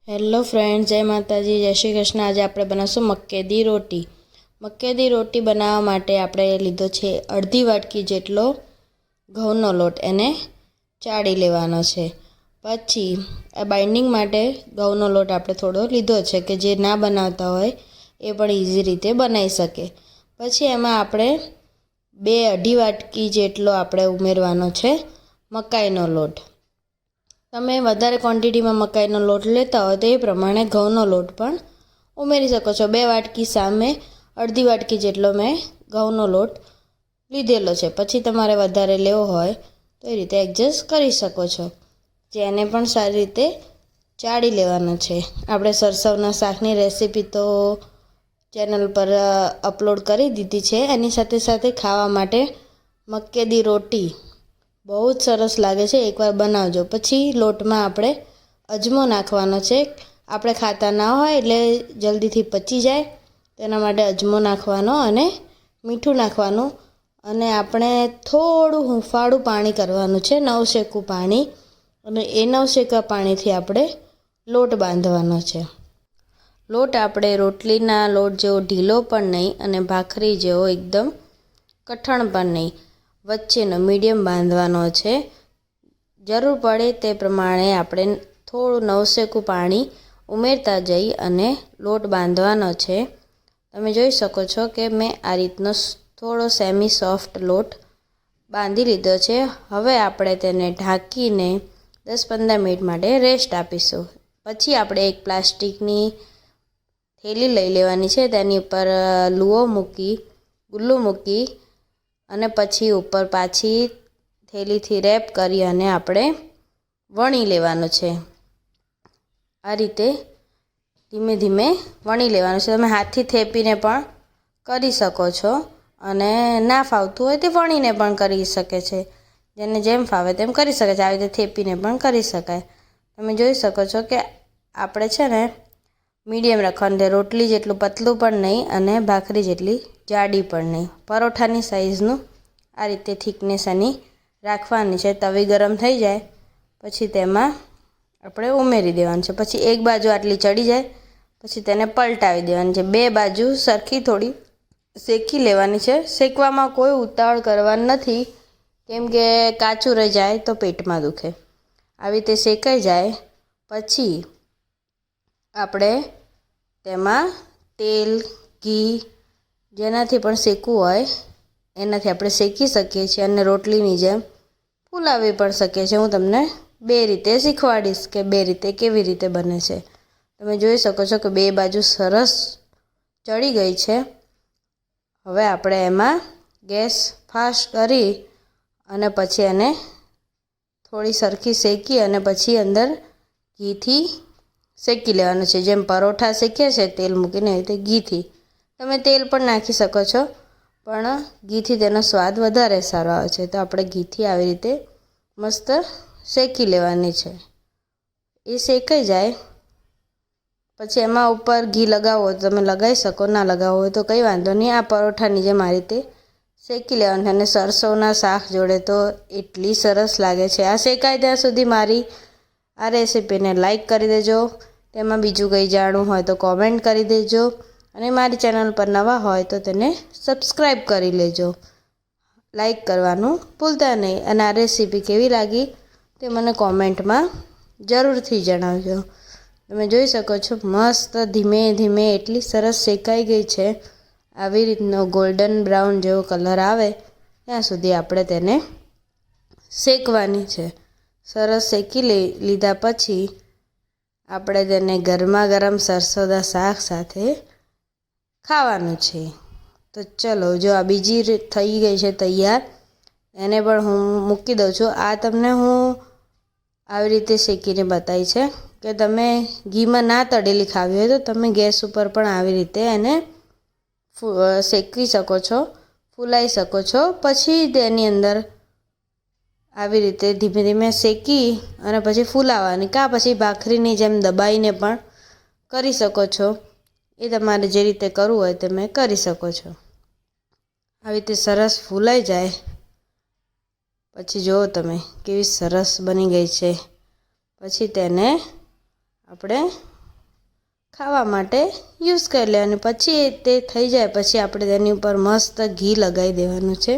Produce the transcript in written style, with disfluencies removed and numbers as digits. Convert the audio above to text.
Hello friends, જય માતાજી, જય શ્રી કૃષ્ણ। આજે આપણે બનાવશું મક્કેદી રોટી। મક્કેદી રોટી બનાવવા માટે આપણે લીધો છે અડધી વાટકી જેટલો ઘઉંનો લોટ, એને ચાળી લેવાનો છે। પછી આ બાઇન્ડિંગ માટે ઘઉંનો લોટ આપણે થોડો લીધો છે કે જે ના બનાવતા હોય એ પણ ઇઝી રીતે બનાવી શકે। પછી એમાં આપણે અઢી વાટકી જેટલો આપણે ઉમેરવાનો છે મકાઈનો લોટ। તમે વધારે ક્વોન્ટિટીમાં મકાઈનો લોટ લેતા હોય તો એ પ્રમાણે ઘઉંનો લોટ પણ ઉમેરી શકો છો। 2 વાટકી સામે અડધી વાટકી જેટલો મેં ઘઉંનો લોટ લીધેલો છે। પછી તમારે વધારે લેવો હોય તો એ રીતે એડજસ્ટ કરી શકો છો। જેને પણ સારી રીતે ચાળી લેવાનો છે। આપણે સરસવના શાકની રેસીપી તો ચેનલ પર અપલોડ કરી દીધી છે। એની સાથે સાથે ખાવા માટે મક્કેદી રોટી બહુ જ સરસ લાગે છે, એકવાર બનાવજો। પછી લોટમાં આપણે અજમો નાખવાનો છે। આપણે ખાતા ના હોય એટલે જલ્દીથી પચી જાય તેના માટે અજમો નાખવાનો અને મીઠું નાખવાનું, અને આપણે થોડું હૂંફાળું પાણી કરવાનું છે, નવશેકું પાણી, અને એ નવશેકા પાણીથી આપણે લોટ બાંધવાનો છે। લોટ આપણે રોટલીના લોટ જેવો ઢીલો પણ નહીં અને ભાખરી જેવો એકદમ કઠણ પણ નહીં, વચ્ચેનો મીડિયમ બાંધવાનો છે। જરૂર પડે તે પ્રમાણે આપણે થોડું નવશેકું પાણી ઉમેરતા જઈ અને લોટ બાંધવાનો છે। તમે જોઈ શકો છો કે મેં આ રીતનો થોડો સેમી સોફ્ટ લોટ બાંધી લીધો છે। હવે આપણે તેને ઢાંકીને 10-15 મિનિટ માટે રેસ્ટ આપીશું। પછી આપણે એક પ્લાસ્ટિકની થેલી લઈ લેવાની છે, તેની ઉપર ગુલ્લું મૂકી અને પછી ઉપર પાછી થેલીથી રેપ કરી અને આપણે વણી લેવાનું છે। આ રીતે ધીમે ધીમે વણી લેવાનું છે। તમે હાથથી થેપીને પણ કરી શકો છો, અને ના ફાવતું હોય તે વણીને પણ કરી શકે છે। જેને જેમ ફાવે તેમ કરી શકે છે, આવી રીતે થેપીને પણ કરી શકાય। તમે જોઈ શકો છો કે આપણે છે ને મીડિયમ રાખવાનું છે, રોટલી જેટલું પતલું પણ નહીં અને ભાખરી જેટલી જાડી પણ નહીં, પરોઠાની સાઇઝનું આ રીતે થિકનેસ એની રાખવાની છે। તવી ગરમ થઈ જાય પછી તેમાં આપણે ઉમેરી દેવાનું છે। પછી એક બાજુ આટલી ચડી જાય પછી તેને પલટાવી દેવાની છે। 2 બાજુ સરખી થોડી શેકી લેવાની છે। શેકવામાં કોઈ ઉતાવળ કરવાની નથી, કેમ કે કાચું રહી જાય તો પેટમાં દુખે। આવી રીતે શેકાઈ જાય પછી આપણે તેમાં તેલ, ઘી, જેનાથી પણ શેકવું હોય એનાથી આપણે શેકી શકીએ છીએ, અને રોટલીની જેમ ફૂલાવી પણ શકીએ છીએ। હું તમને 2 રીતે શીખવાડીશ કે 2 રીતે કેવી રીતે બને છે। તમે જોઈ શકો છો કે 2 બાજુ સરસ ચડી ગઈ છે। હવે આપણે એમાં ગેસ ફાસ્ટ કરી અને પછી એને થોડી સરખી શેકી અને પછી અંદર ઘીથી શેકી લેવાનું છે। જેમ પરોઠા શેકીએ છે તેલ મૂકીને, એવી રીતે ઘીથી, તમે તેલ પણ નાખી શકો છો, પણ ઘીથી તેનો સ્વાદ વધારે સારો આવે છે। તો આપણે ઘીથી આવી રીતે મસ્ત શેકી લેવાની છે। એ શેકાઈ જાય પછી એમાં ઉપર ઘી લગાવવો હોય તો તમે લગાવી શકો, ના લગાવવો હોય તો કંઈ વાંધો નહીં। આ પરોઠાની જેમ આ રીતે શેકી લેવાનું છે, અને સરસવના શાક જોડે તો એટલી સરસ લાગે છે। આ શેકાય ત્યાં સુધી મારી આ રેસીપીને લાઈક કરી દેજો, તેમાં બીજું કંઈ જાણવું હોય તો કોમેન્ટ કરી દેજો, અને મારી ચેનલ પર નવા હોય તો તેને સબસ્ક્રાઈબ કરી લેજો। લાઈક કરવાનું ભૂલતા નહીં, અને આ રેસીપી કેવી લાગી તે મને કોમેન્ટમાં જરૂરથી જણાવજો। તમે જોઈ શકો છો મસ્ત ધીમે ધીમે એટલી સરસ શેકાઈ ગઈ છે। આવી રીતનો ગોલ્ડન બ્રાઉન જેવો કલર આવે ત્યાં સુધી આપણે તેને શેકવાની છે। સરસ શેકી લીધા પછી આપણે તેને ગરમા ગરમ સરસોદા શાક સાથે ખાવાનું છે। તો ચલો, જો આ બીજી થઈ ગઈ છે તૈયાર, એને પણ હું મૂકી દઉં છું। આ તમને હું આવી રીતે શેકીને બતાવી છે કે તમે ઘીમાં ના તળેલી ખાવી હોય તો તમે ગેસ ઉપર પણ આવી રીતે એને શેકી શકો છો, ફૂલાઈ શકો છો। પછી તેની અંદર આવી રીતે ધીમે ધીમે શેકી અને પછી ફૂલાવાની, કાં પછી ભાખરીની જેમ દબાઈને પણ કરી શકો છો। એ તમારે જે રીતે કરવું હોય તમે કરી શકો છો। આવી રીતે સરસ ફૂલાઈ જાય પછી જુઓ તમે કેવી સરસ બની ગઈ છે। પછી તેને આપણે ખાવા માટે યુઝ કરી લેવાનું. પછી તે થઈ જાય પછી આપણે તેની ઉપર મસ્ત ઘી લગાવી દેવાનું છે.